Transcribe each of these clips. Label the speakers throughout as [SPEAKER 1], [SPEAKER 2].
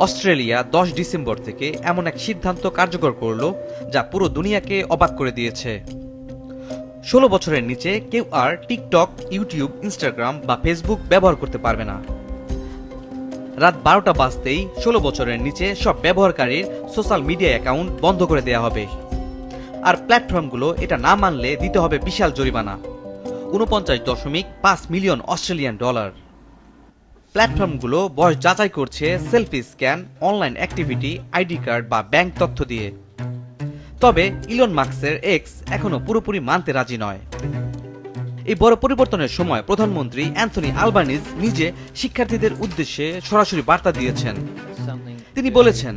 [SPEAKER 1] Australia 10 December থেকে এমন এক সিদ্ধান্ত কার্যকর করল যা পুরো দুনিয়াকে অবাক করে দিয়েছে। 16 বছরের নিচে কেউ আর টিকটক, ইউটিউব, ইনস্টাগ্রাম বা ফেসবুক ব্যবহার করতে পারবে না। রাত 12টা বাজতেই 16 বছরের নিচে সব ব্যবহারকারীর সোশ্যাল মিডিয়া অ্যাকাউন্ট বন্ধ করে দেওয়া হবে। আর প্ল্যাটফর্মগুলো এটা না মানলে দিতে হবে বিশাল জরিমানা, 49.5 মিলিয়ন অস্ট্রেলিয়ান ডলার। প্ল্যাটফর্মগুলো বয়স যাচাই করছে selfie scan, online activity, ID card বা ব্যাংক তথ্য দিয়ে। তবে ইলন মাস্কের এক্স এখনো পুরোপুরি মানতে রাজি নয়। এই বড় পরিবর্তনের সময় প্রধানমন্ত্রী অ্যান্থনি আলবানিজ নিজে শিক্ষার্থীদের উদ্দেশ্যে সরাসরি বার্তা দিয়েছেন। তিনি বলেছেন,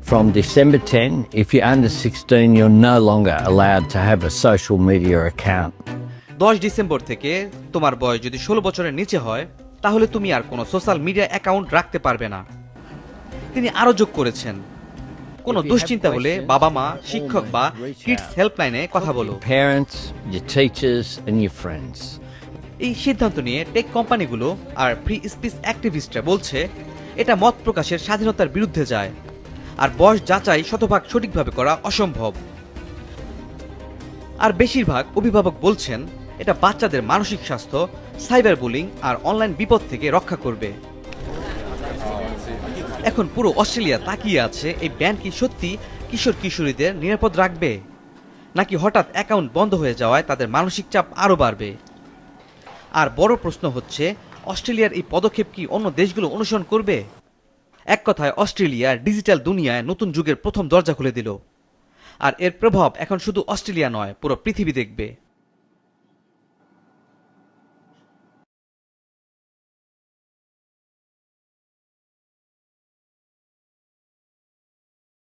[SPEAKER 2] From December 10, if you're under 16, you're no longer allowed to have a social media account.
[SPEAKER 1] 10 December থেকে তোমার বয়স যদি 16 বছরের নিচে হয় তাহলে তুমি আর কোনো সোশ্যাল মিডিয়া অ্যাকাউন্ট রাখতে পারবে না। তিনি আরও যোগ করেছেন, কোনো দুশ্চিন্তা হলে বাবা মা, শিক্ষক বা কিডস হেল্পলাইনে কথা বলো।
[SPEAKER 2] Parents, your teachers and your friends.
[SPEAKER 1] এই সিদ্ধান্ত নিয়ে টেক কোম্পানিগুলো আর ফ্রি স্পিচ অ্যাক্টিভিস্টরা বলছে এটা মত প্রকাশের স্বাধীনতার বিরুদ্ধে যায়, আর বয়স যাচাই শতভাগ সঠিকভাবে করা অসম্ভব। আর বেশিরভাগ অভিভাবক বলছেন এটা বাচ্চাদের মানসিক স্বাস্থ্য, সাইবার বুলিং আর অনলাইন বিপদ থেকে রক্ষা করবে। এখন পুরো অস্ট্রেলিয়া তাকিয়ে আছে এই ব্যান কি সত্যি কিশোর কিশোরীদের নিরাপদ রাখবে, নাকি হঠাৎ অ্যাকাউন্ট বন্ধ হয়ে যাওয়ায় তাদের মানসিক চাপ আরও বাড়বে। আর বড় প্রশ্ন হচ্ছে, অস্ট্রেলিয়ার এই পদক্ষেপ কি অন্য দেশগুলো অনুসরণ করবে? এক কথায় অস্ট্রেলিয়া ডিজিটাল দুনিয়ায় নতুন যুগের প্রথম দরজা খুলে দিল। আর এর প্রভাব এখন শুধু অস্ট্রেলিয়া নয়, পুরো পৃথিবী দেখবে।